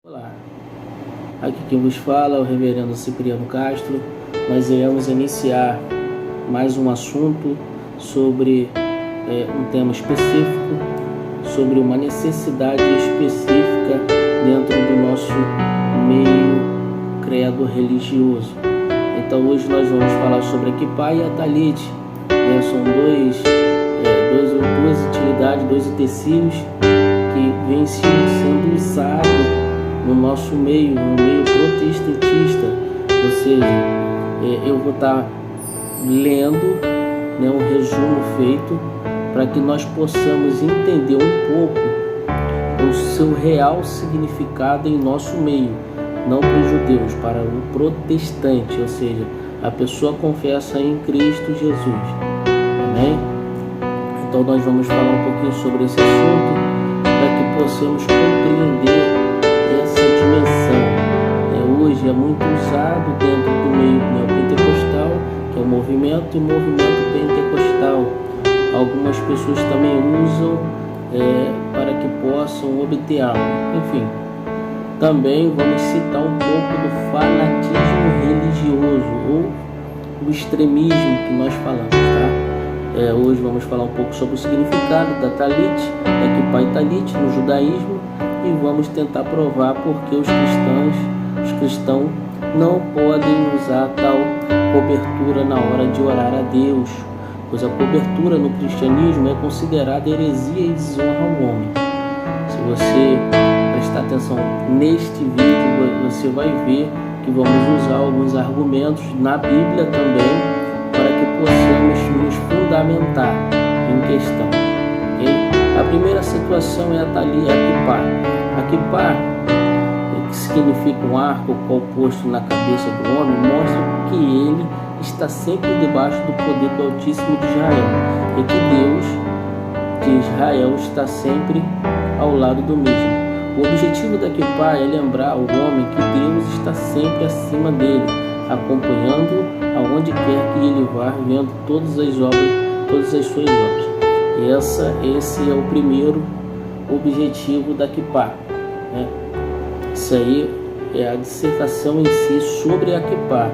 Olá, aqui quem vos fala é o reverendo Cipriano Castro. Nós iremos iniciar mais um assunto sobre um tema específico, sobre uma necessidade específica dentro do nosso meio credo religioso. Então hoje nós vamos falar sobre a Equipá e a Talite. São duas utilidades, dois utensílios que vêm sendo usados no nosso meio, no meio protestantista. Ou seja, eu vou estar lendo um resumo feito para que nós possamos entender um pouco o seu real significado em nosso meio, não para os judeus, para o protestante, ou seja, a pessoa confessa em Cristo Jesus. Amém? Então nós vamos falar um pouquinho sobre esse assunto para que possamos compreender essa dimensão. Hoje é muito usado dentro do meio neopentecostal, que é o movimento pentecostal. Algumas pessoas também usam para que possam obter algo. Enfim, também vamos citar um pouco do fanatismo religioso ou o extremismo que nós falamos, tá? Hoje vamos falar um pouco sobre o significado da Talite, da Equipá e Talite no judaísmo, e vamos tentar provar porque os cristãos não podem usar tal cobertura na hora de orar a Deus, pois a cobertura no cristianismo é considerada heresia e desonra ao homem. Se você prestar atenção neste vídeo, você vai ver que vamos usar alguns argumentos na Bíblia também para que possamos nos fundamentar em questão. Okay? A primeira situação é a Equipá. A Equipá, que significa um arco posto na cabeça do homem, mostra que ele está sempre debaixo do poder do Altíssimo de Israel e que Deus de Israel está sempre ao lado do mesmo. O objetivo da Equipá é lembrar ao homem que Deus está sempre acima dele, acompanhando aonde quer que ele vá, vendo todas as suas obras. E esse é o primeiro objetivo da Equipá. Isso aí é a dissertação em si sobre a Equipá.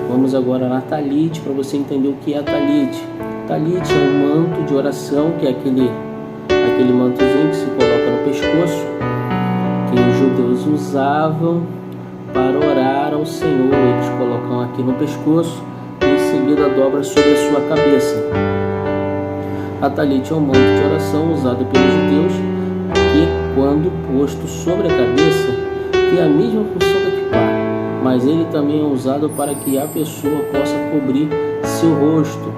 Vamos agora na Talite para você entender o que é a Talite. Talite é um manto de oração, que é aquele mantozinho que se coloca no pescoço, que os judeus usavam para orar ao Senhor. Eles colocam aqui no pescoço e em seguida dobra sobre a sua cabeça. A Talite é um manto de oração usado pelos judeus que, quando posto sobre a cabeça, tem a mesma função da Equipá, mas ele também é usado para que a pessoa possa cobrir seu rosto.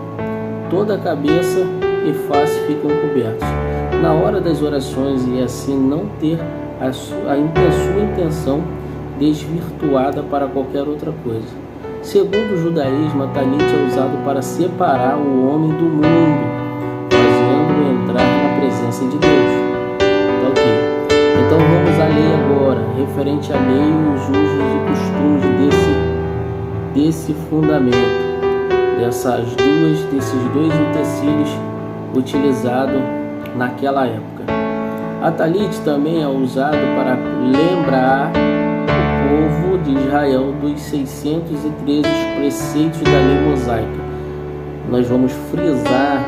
Toda a cabeça e face ficam cobertos na hora das orações e assim não ter a sua intenção desvirtuada para qualquer outra coisa. Segundo o judaísmo, a Talite é usado para separar o homem do mundo, fazendo-o entrar na presença de Deus. Tá ok? Então vamos à lei agora, referente à lei e os usos e costumes desse fundamento, desses dois utensílios utilizados naquela época. A Talite também é usado para lembrar o povo de Israel dos 613 preceitos da lei mosaica. Nós vamos frisar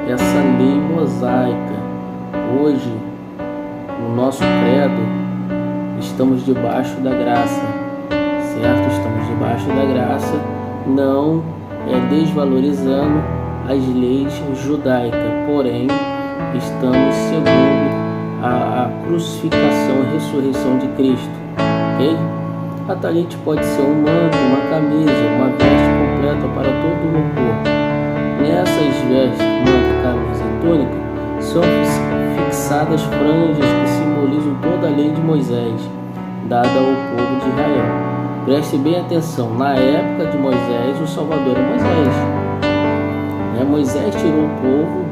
essa lei mosaica. Hoje, no nosso credo, estamos debaixo da graça, certo? Estamos debaixo da graça, não desvalorizando as leis judaicas, porém, estamos segundo a crucificação e ressurreição de Cristo, ok? A Talite pode ser um manto, uma camisa, uma veste completa para todo o corpo. Nessas vestes, manto, camisa e túnica, são fixadas franjas que simbolizam toda a lei de Moisés, dada ao povo de Israel. Preste bem atenção, na época de Moisés, o Salvador é Moisés. Moisés tirou o povo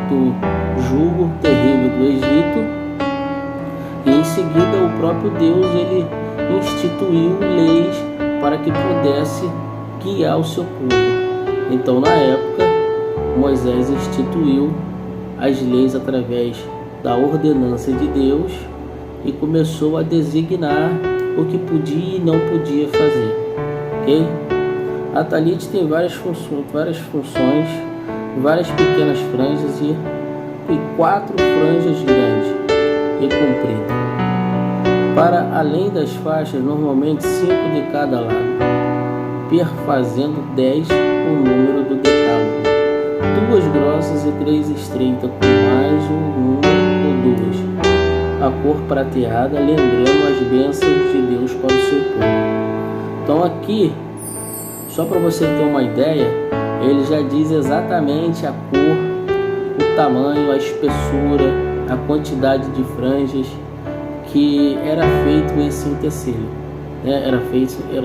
do jugo terrível do Egito e em seguida o próprio Deus ele instituiu leis para que pudesse guiar o seu povo. Então na época Moisés instituiu as leis através da ordenança de Deus e começou a designar o que podia e não podia fazer. Ok? A talit tem várias funções, várias pequenas franjas e 4 franjas grandes e compridas. Para além das faixas, normalmente 5 de cada lado, perfazendo 10 o número do decálogo. 2 grossas e 3 estreitas, com mais um ou 2. A cor prateada, lembrando as bênçãos de Deus para o seu povo. Então aqui, só para você ter uma ideia, ele já diz exatamente a cor, o tamanho, a espessura, a quantidade de franjas que era feito esse utensílio, né? Era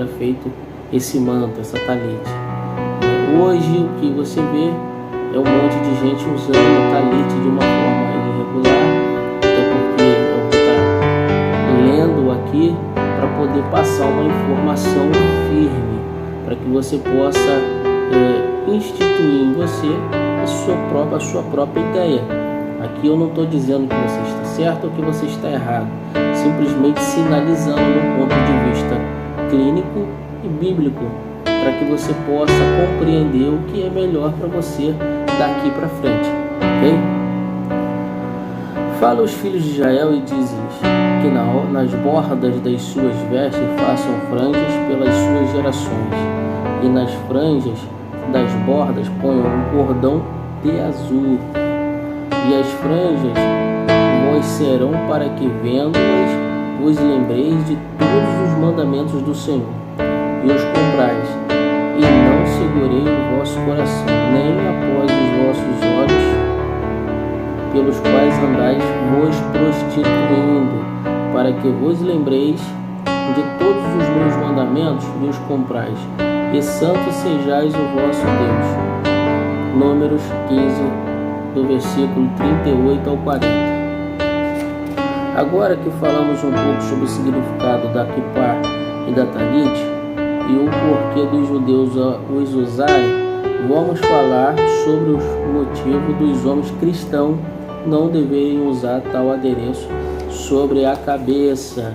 feito esse manto, essa talit. Hoje o que você vê é um monte de gente usando talit de uma forma irregular, até porque eu vou estar lendo aqui para poder passar uma informação firme, para que você possa instituir em você a sua própria ideia. Aqui eu não estou dizendo que você está certo ou que você está errado, simplesmente sinalizando um ponto de vista clínico e bíblico, para que você possa compreender o que é melhor para você daqui para frente, ok? Fala aos filhos de Israel e diz-lhes que nas bordas das suas vestes façam franjas pelas suas gerações, e nas franjas das bordas ponham um cordão de azul, e as franjas vos serão para que vendo-as vos lembreis de todos os mandamentos do Senhor, e os comprais, e não segurei o vosso coração, nem após os vossos olhos, pelos quais andais vos prostituindo, para que vos lembreis de todos os meus mandamentos e os comprais, e santo sejais o vosso Deus. Números 15, do versículo 38 ao 40. Agora que falamos um pouco sobre o significado da kippah e da talit e o porquê dos judeus os usarem, vamos falar sobre os motivos dos homens cristãos não deverem usar tal adereço sobre a cabeça,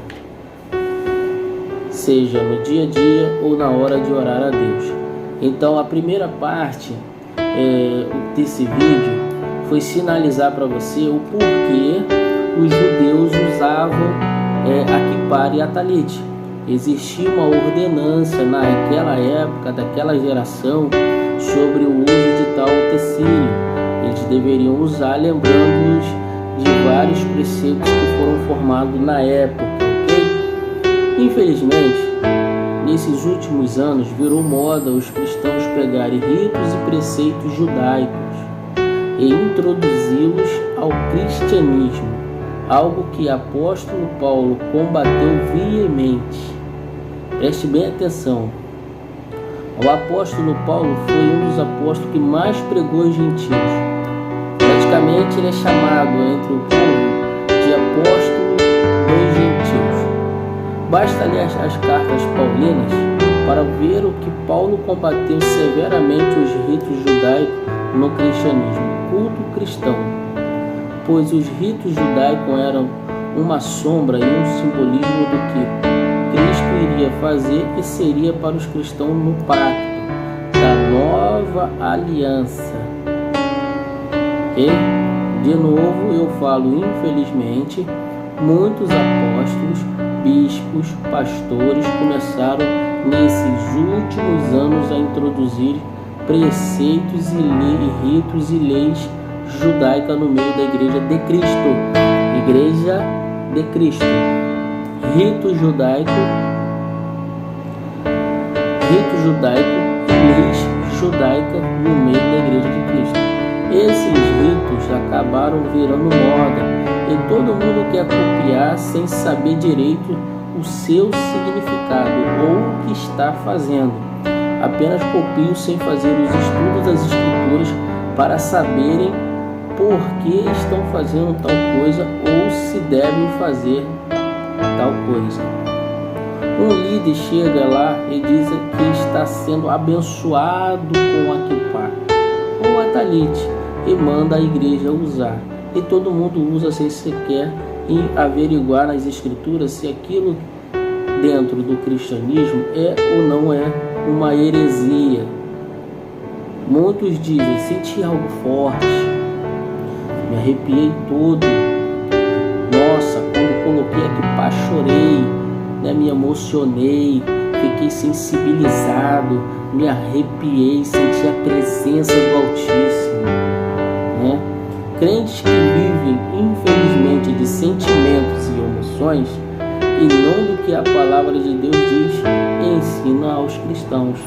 seja no dia a dia ou na hora de orar a Deus. Então a primeira parte desse vídeo foi sinalizar para você o porquê os judeus usavam a kippah e a talit. Existia uma ordenança naquela época, daquela geração, sobre o uso de tal utensílio. Eles deveriam usar, lembrando-os de vários preceitos que foram formados na época, ok? Infelizmente, nesses últimos anos, virou moda os cristãos pegarem ritos e preceitos judaicos e introduzi-los ao cristianismo, algo que apóstolo Paulo combateu veemente. Preste bem atenção. O apóstolo Paulo foi um dos apóstolos que mais pregou aos gentios. Praticamente ele é chamado entre o povo de apóstolo dos gentios. Basta ler as cartas paulinas para ver o que Paulo combateu severamente os ritos judaicos no cristianismo, culto cristão, pois os ritos judaicos eram uma sombra e um simbolismo do que Cristo iria fazer e seria para os cristãos no pacto da nova aliança. E, de novo, eu falo, infelizmente, muitos apóstolos, bispos, pastores começaram nesses últimos anos a introduzir preceitos e ritos e leis judaicas no meio da igreja de Cristo. Igreja de Cristo. Rito judaico e leis judaicas no meio da igreja de Cristo. Esses ritos acabaram virando moda e todo mundo quer copiar sem saber direito o seu significado ou o que está fazendo. Apenas copiam sem fazer os estudos das escrituras para saberem por que estão fazendo tal coisa ou se devem fazer tal coisa. Um líder chega lá e diz que está sendo abençoado com a kippah ou a talit e manda a igreja usar, e todo mundo usa sem sequer e averiguar nas Escrituras se aquilo dentro do cristianismo é ou não é uma heresia. Muitos dizem: senti algo forte, me arrepiei todo, nossa, quando coloquei a kippah chorei, né, me emocionei, fiquei sensibilizado, me arrepiei, senti a presença do Altíssimo, né? Crentes que vivem, infelizmente, de sentimentos e emoções, e não do que a palavra de Deus diz e ensina aos cristãos.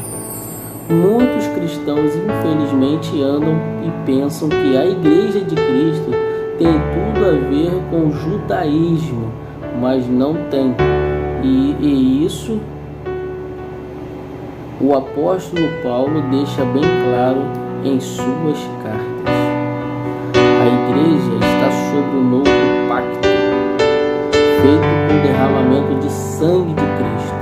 Muitos cristãos, infelizmente, andam e pensam que a Igreja de Cristo tem tudo a ver com o judaísmo, mas não tem. E isso o apóstolo Paulo deixa bem claro em suas cartas. A Igreja está sob o novo pacto, feito com o derramamento de sangue de Cristo.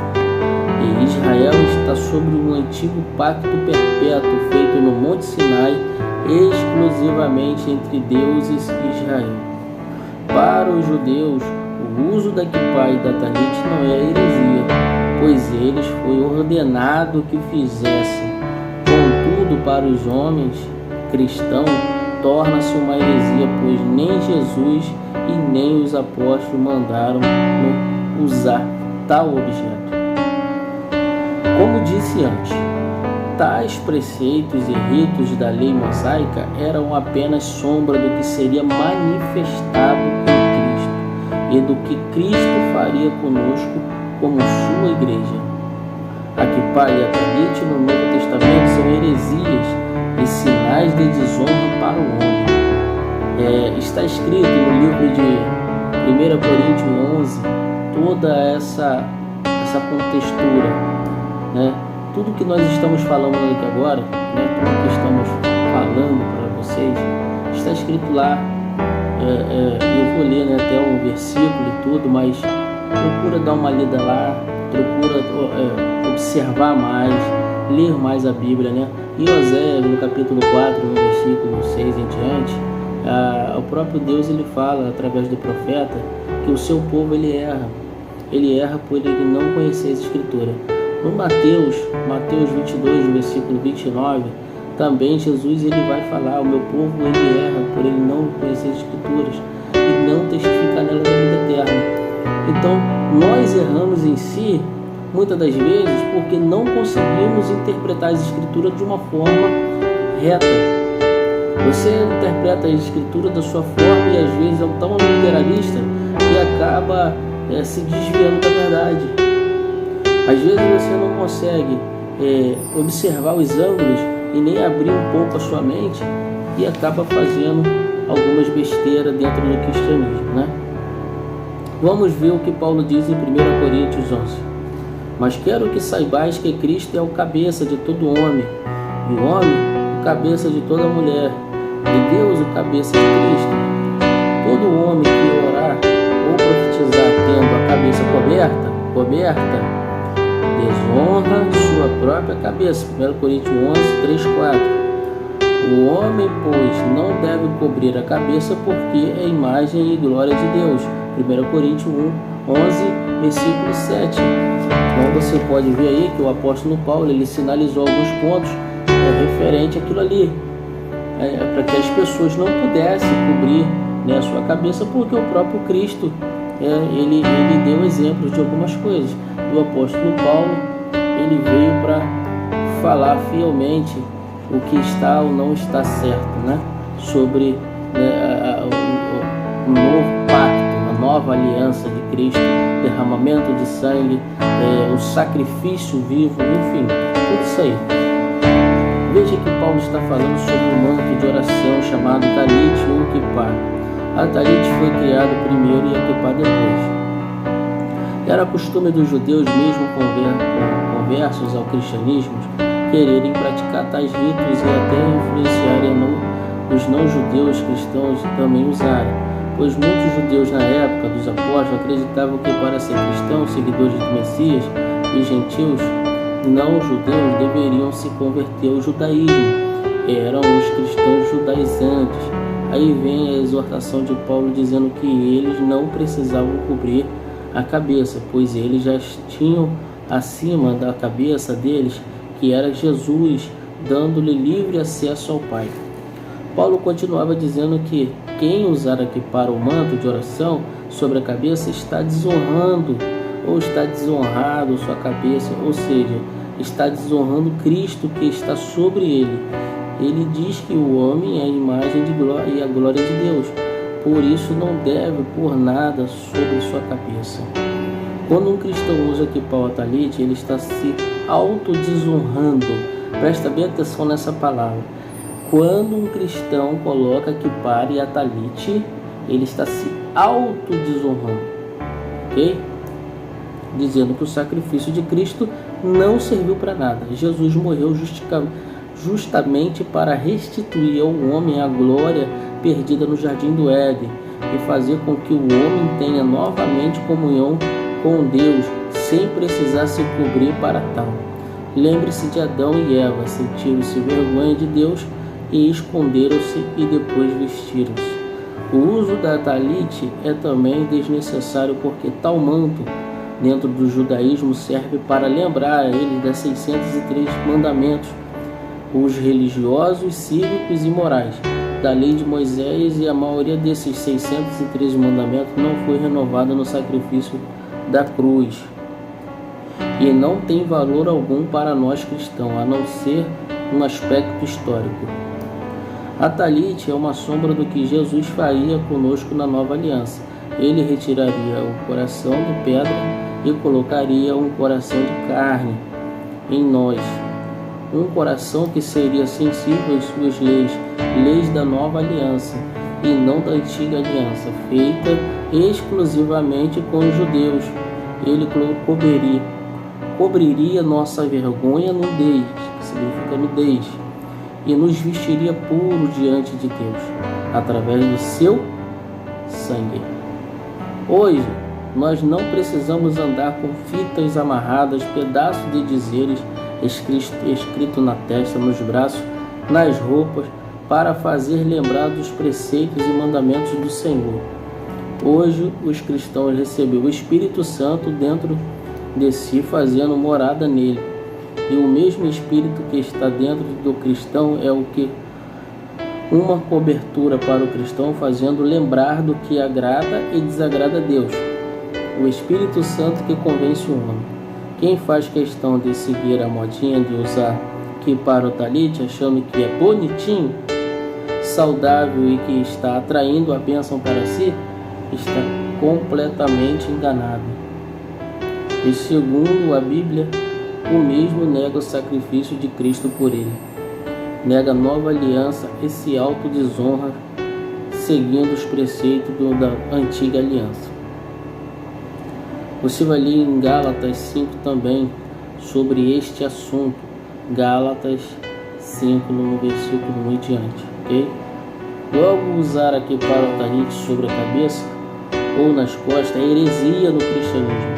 E Israel está sobre um antigo pacto perpétuo feito no Monte Sinai, exclusivamente entre deuses e Israel. Para os judeus, o uso da kippah e da talit não é heresia, pois eles foi ordenado que fizessem. Contudo, para os homens cristãos, torna-se uma heresia, pois nem Jesus e nem os apóstolos mandaram usar tal objeto. Como disse antes, tais preceitos e ritos da lei mosaica eram apenas sombra do que seria manifestado em Cristo e do que Cristo faria conosco como sua igreja. A kippah e a talit no Novo Testamento são heresias e sinais de desonra para o homem. Está escrito no livro de 1 Coríntios 11 toda essa contextura, né? Tudo que nós estamos falando aqui agora, né? Tudo que estamos falando para vocês, está escrito lá. Eu vou ler, né, até um versículo e tudo, mas procura dar uma lida lá, procura observar mais, ler mais a Bíblia, né? Em Oséias, no capítulo 4, no versículo 6 em diante, o próprio Deus ele fala através do profeta que o seu povo ele erra por ele não conhecer as Escrituras. No Mateus 22, no versículo 29, também Jesus ele vai falar: o meu povo ele erra por ele não conhecer as Escrituras e não testificar nela da vida eterna. Então nós erramos em si muitas das vezes porque não conseguimos interpretar as Escrituras de uma forma reta. Você interpreta a Escritura da sua forma e às vezes é tão literalista que acaba se desviando da verdade. Às vezes você não consegue observar os ângulos e nem abrir um pouco a sua mente e acaba fazendo algumas besteiras dentro do cristianismo, né? Vamos ver o que Paulo diz em 1 Coríntios 11. Mas quero que saibais que Cristo é o cabeça de todo homem, e o homem o cabeça de toda mulher, e Deus o cabeça de Cristo. Todo homem que orar ou profetizar tendo a cabeça coberta, desonra sua própria cabeça. 1 Coríntios 11, 3, 4. O homem, pois, não deve cobrir a cabeça porque é imagem e glória de Deus. 1 Coríntios 11, versículo 7. Então você pode ver aí que o apóstolo Paulo ele sinalizou alguns pontos referente àquilo ali, para que as pessoas não pudessem cobrir, né, a sua cabeça, porque o próprio Cristo ele deu exemplos de algumas coisas. O apóstolo Paulo ele veio para falar fielmente o que está ou não está certo, né, sobre, né, o novo pacto, a nova aliança de Cristo, derramamento de sangue, o sacrifício vivo, enfim, tudo isso aí. Veja que Paulo está falando sobre um manto de oração chamado talit ou kippah. A talit foi criada primeiro e a kippah depois. Era costume dos judeus, mesmo conversos ao cristianismo, quererem praticar tais ritos e até influenciarem os não-judeus cristãos também usarem, pois muitos judeus na época dos apóstolos acreditavam que para ser cristãos, seguidores do Messias, e gentios não-judeus deveriam se converter ao judaísmo. Eram os cristãos judaizantes, Aí vem a exortação de Paulo dizendo que eles não precisavam cobrir a cabeça, pois eles já tinham acima da cabeça deles, que era Jesus, dando-lhe livre acesso ao Pai. Paulo continuava dizendo que quem usar equipar o manto de oração sobre a cabeça está desonrando ou está desonrado sua cabeça, ou seja, está desonrando Cristo que está sobre ele. Ele diz que o homem é a imagem de glória e a glória de Deus, por isso não deve pôr nada sobre sua cabeça. Quando um cristão usa equipar o talite, ele está se autodesonrando. Presta bem atenção nessa palavra. Quando um cristão coloca equipar e a talite, ele está se autodesonrando, ok? Dizendo que o sacrifício de Cristo não serviu para nada. Jesus morreu justamente para restituir ao homem a glória perdida no jardim do Éden e fazer com que o homem tenha novamente comunhão com Deus, sem precisar se cobrir para tal. Lembre-se de Adão e Eva, sentiram-se vergonha de Deus e esconderam-se e depois vestiram-se. O uso da talite é também desnecessário porque tal manto, dentro do judaísmo, serve para lembrar a eles das 603 mandamentos, os religiosos, cívicos e morais, da lei de Moisés, e a maioria desses 613 mandamentos não foi renovada no sacrifício da cruz e não tem valor algum para nós cristãos, a não ser um aspecto histórico. A talite é uma sombra do que Jesus faria conosco na nova aliança. Ele retiraria o coração de pedra e colocaria um coração de carne em nós, um coração que seria sensível às suas leis da nova aliança e não da antiga aliança, feita exclusivamente com os judeus. Ele cobriria nossa vergonha, nudez, que significa nudez, e nos vestiria puros diante de Deus, através do seu sangue. Hoje, nós não precisamos andar com fitas amarradas, pedaços de dizeres escrito na testa, nos braços, nas roupas, para fazer lembrar dos preceitos e mandamentos do Senhor. Hoje, os cristãos receberam o Espírito Santo dentro de si, fazendo morada nele. E o mesmo Espírito que está dentro do cristão é o que uma cobertura para o cristão, fazendo lembrar do que agrada e desagrada a Deus. O Espírito Santo que convence o homem. Quem faz questão de seguir a modinha de usar equipar o talite, achando que é bonitinho, saudável e que está atraindo a bênção para si, está completamente enganado. E segundo a Bíblia, o mesmo nega o sacrifício de Cristo por ele. Nega a nova aliança e se autodesonra seguindo os preceitos da antiga aliança. Você vai ler em Gálatas 5 também sobre este assunto. Gálatas 5, no versículo 1 em diante, ok? Logo, usar aqui para o talite sobre a cabeça ou nas costas é heresia no cristianismo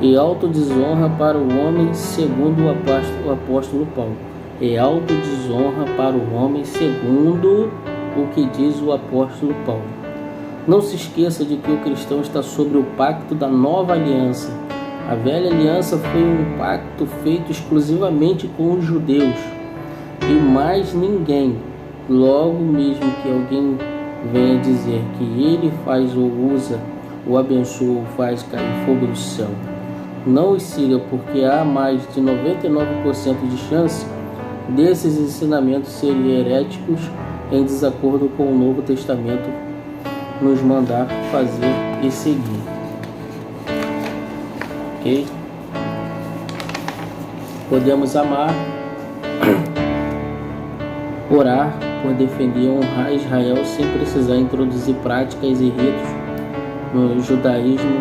e autodesonra para o homem, segundo o apóstolo Paulo. É autodesonra para o homem, segundo o que diz o apóstolo Paulo. Não se esqueça de que o cristão está sobre o pacto da nova aliança. A velha aliança foi um pacto feito exclusivamente com os judeus e mais ninguém. Logo, mesmo que alguém venha dizer que ele faz ou usa, ou abençoa ou faz cair fogo do céu, não os siga, porque há mais de 99% de chance desses ensinamentos serem heréticos, em desacordo com o Novo Testamento nos mandar fazer e seguir. Ok? Podemos amar, orar por defender e honrar Israel sem precisar introduzir práticas e ritos no judaísmo,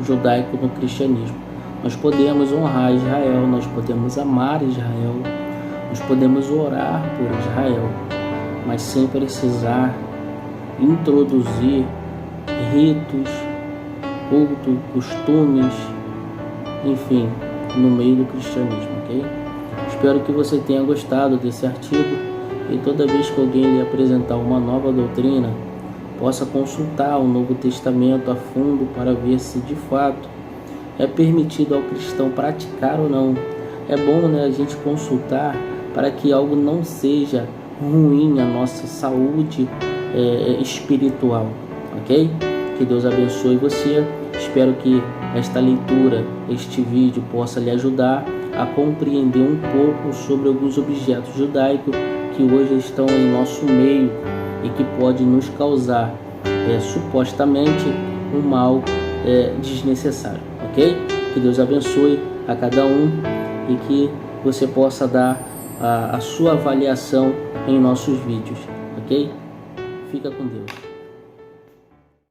judaico no cristianismo. Nós podemos honrar Israel, nós podemos amar Israel, nós podemos orar por Israel, mas sem precisar introduzir ritos, cultos, costumes, enfim, no meio do cristianismo, ok? Espero que você tenha gostado desse artigo e toda vez que alguém lhe apresentar uma nova doutrina, possa consultar o Novo Testamento a fundo para ver se de fato é permitido ao cristão praticar ou não. É bom, a gente consultar para que algo não seja ruim à nossa saúde espiritual, ok? Que Deus abençoe você. Espero que esta leitura, este vídeo possa lhe ajudar a compreender um pouco sobre alguns objetos judaicos que hoje estão em nosso meio e que pode nos causar supostamente um mal desnecessário, ok? Que Deus abençoe a cada um e que você possa dar a sua avaliação em nossos vídeos, ok? Fica com Deus.